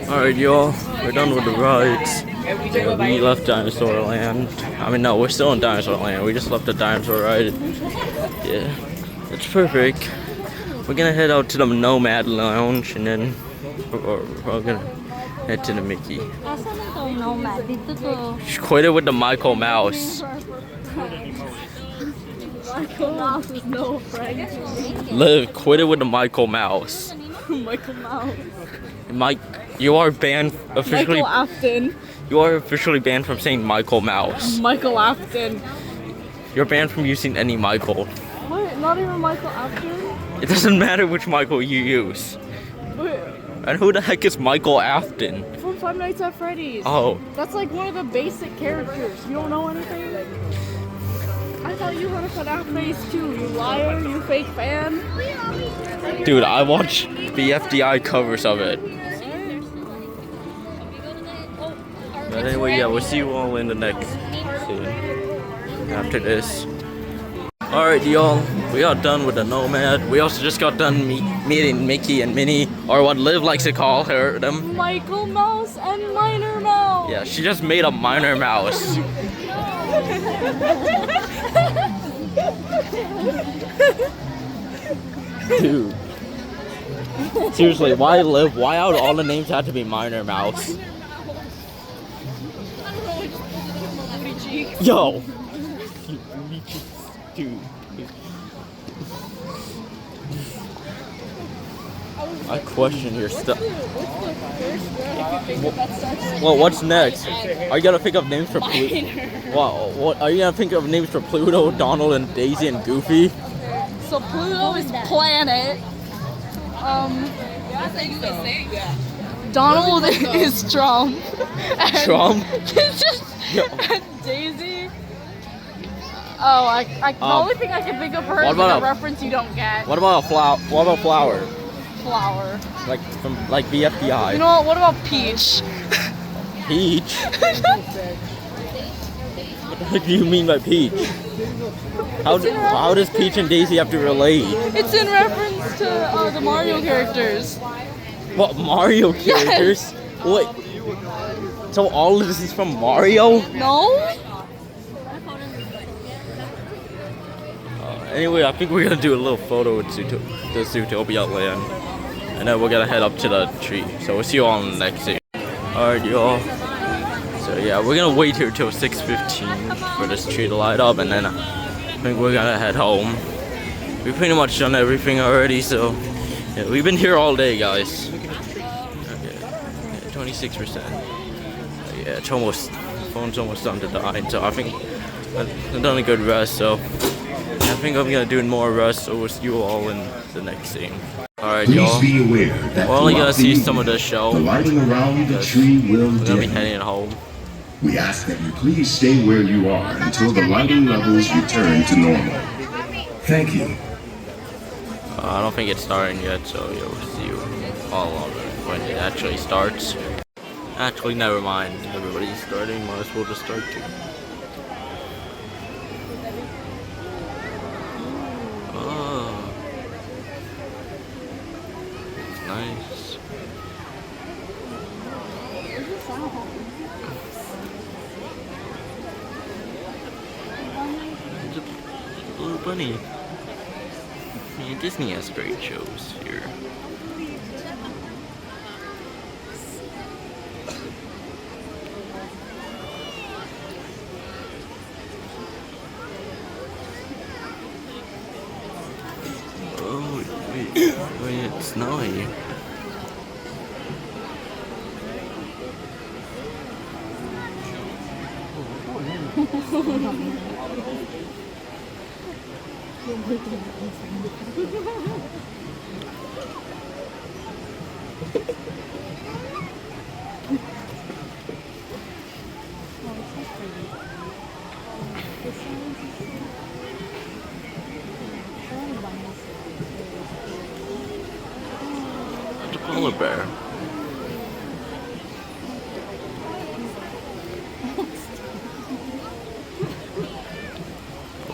Alright, y'all, we're done with the rides. Yeah, we left Dinosaur Land. I mean, no, we're still in Dinosaur Land. We just left the dinosaur ride. Yeah, it's perfect. We're gonna head out to the Nomad Lounge and then we're gonna head to the Mickey. Quit it with the Michael Mouse. Michael Mouse is no friend to me. Liv, quit it with the Michael Mouse. Michael Mouse. Mike, you are banned officially. Michael Afton. You are officially banned from saying Michael Mouse. Michael Afton. You're banned from using any Michael. Wait, not even Michael Afton? It doesn't matter which Michael you use. Wait. And who the heck is Michael Afton? From Five Nights at Freddy's. Oh. That's like one of the basic characters. You don't know anything? I thought you heard of that face too. You liar, you fake fan. Dude, I watch BFDI covers of it. But anyway, yeah, we'll see you all in the next scene after this. Alright, y'all, we are done with the Nomad. We also just got done meeting Mickey and Minnie, or what Liv likes to call them. Michael Mouse and Minor Mouse. Yeah, she just made a Minor Mouse. Dude. Seriously, why Liv? Why out all the names have to be Minor Mouse? Yo! Dude. I question your stuff. Well, what's next? Are you gonna pick up names for Pluto? What? Are you gonna pick up names for Pluto, Donald, and Daisy, and Goofy? So Pluto is planet. Donald is Trump. Trump? And Daisy. Oh, the only thing I can think of for her is like a reference you don't get. What about a flower? What about flower? Flower. Like BFDI. You know what about Peach? Peach? What the heck do you mean by Peach? How does Peach and Daisy have to relate? It's in reference to the Mario characters. What, Mario characters? Yes. Wait. So all of this is from Mario? No? Anyway, I think we're gonna do a little photo with the Zootopia land. And then we're gonna head up to the tree. So we'll see you all in the next scene. Alright, y'all. So yeah, we're gonna wait here till 6:15 for this tree to light up, and then I think we're gonna head home. We've pretty much done everything already, so yeah, we've been here all day, guys. Okay, 26%. Yeah, it's almost, the phone's almost done to die, so I think I've done a good rest, so I think I'm gonna do more rest, so we'll see you all in the next scene. Alright, y'all. We're only gonna see some of the show. The lighting around the tree will We're gonna be dim. heading home. We ask that you please stay where you are until the lighting levels return to normal. Thank you. I don't think it's starting yet, so yeah, we'll see you all on when it actually starts. Actually, never mind. Everybody's starting. Might as well just start too. Oh, nice. It's a little bunny. Yeah, Disney has great shows here. Oh, wait, it's snowy. It's a polar bear.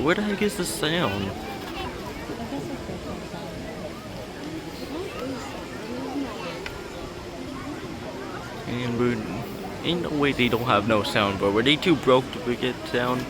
Where the heck is the sound? And we're, ain't no way they don't have no soundboard. Were they too broke to get sound?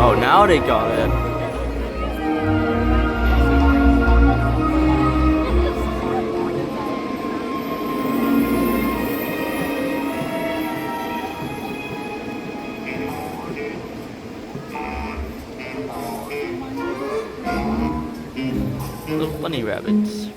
Oh, now they got it. Little bunny rabbits.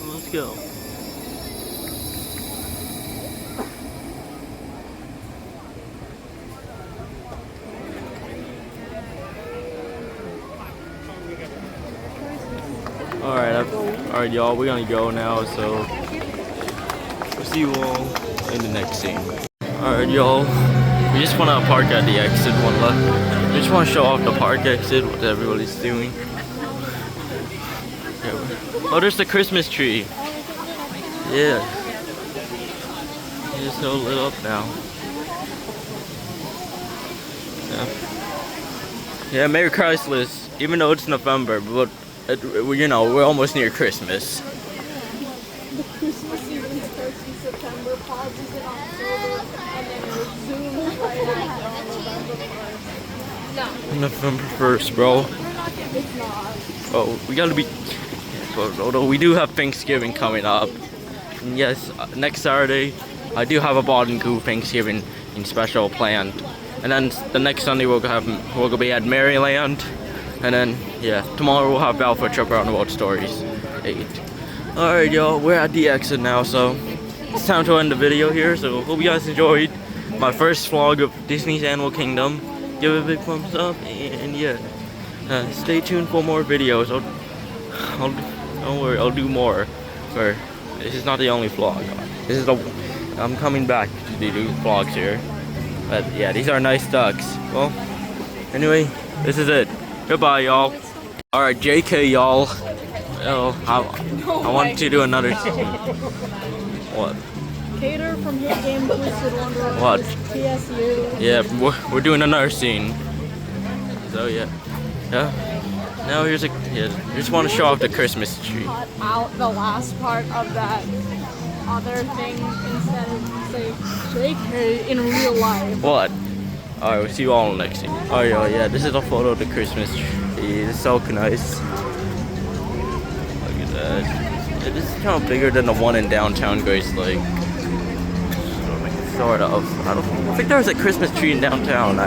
Let's go. Alright, y'all, we're gonna go now, so we'll see you all in the next scene. Alright, y'all, we just wanna park at the exit one left. We just wanna show off the park exit, what everybody's doing. Oh, there's the Christmas tree. Yeah. It's so lit up now. Yeah, Merry Christmas. Even though it's November, but you know, we're almost near Christmas. The Christmas season starts in September, pauses in October, and then resumes right after November 1st, bro. It's not. Oh, we gotta be. Although we do have Thanksgiving coming up. And yes, next Saturday, I do have a Boston Goo Thanksgiving special planned. And then the next Sunday we'll be at Maryland. And then, yeah, tomorrow we'll have Alpha Trip Around the World Stories 8. Alright, y'all, we're at the exit now, so it's time to end the video here. So hope you guys enjoyed my first vlog of Disney's Animal Kingdom. Give it a big thumbs up, and yeah, stay tuned for more videos. Don't worry, I'll do more. Or this is not the only vlog. This is I'm coming back to do vlogs here. But yeah, these are nice ducks. Well, anyway, this is it. Goodbye, y'all. Alright, JK, y'all. Oh, I want to do another. What? Cater from Hit Game Twisted Wonderland. What? TSU. Yeah, we're doing another scene. So yeah. Now here's a. Yeah, just want to show off the Christmas tree. Cut out the last part of that other thing instead of say JK in real life. What? Alright, we'll see you all next scene. Alright, y'all, yeah, this is a photo of the Christmas tree. It's so nice. Look at that. Yeah, this is kind of bigger than the one in downtown Grace Lake. Sort of. I think there was a Christmas tree in downtown. I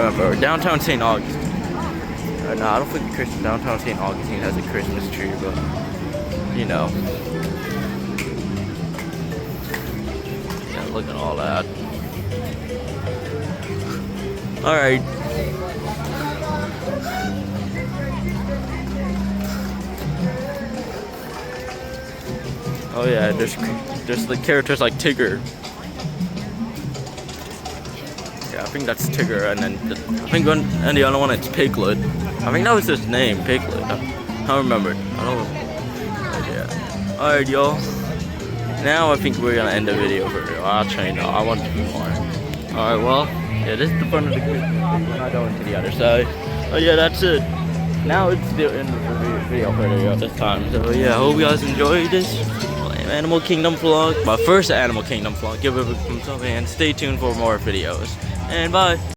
remember. Downtown St. Augustine. No, I don't think downtown St. Augustine has a Christmas tree, but you know. Look at all that. Alright. Oh yeah, there's like characters like Tigger. Yeah, I think that's Tigger, and then and the other one it's Piglet. I think that was his name, Piglet. I don't remember. I don't. Yeah. All right, y'all. Now I think we're gonna end the video for real. I'll train. I want to do more. All right. Well, yeah. This is the front of the group. We're not going to the other side. Oh yeah, that's it. Now it's the end of the video for this time. So yeah, I hope you guys enjoyed this Animal Kingdom vlog. My first Animal Kingdom vlog. Give it a thumbs up and stay tuned for more videos. And bye.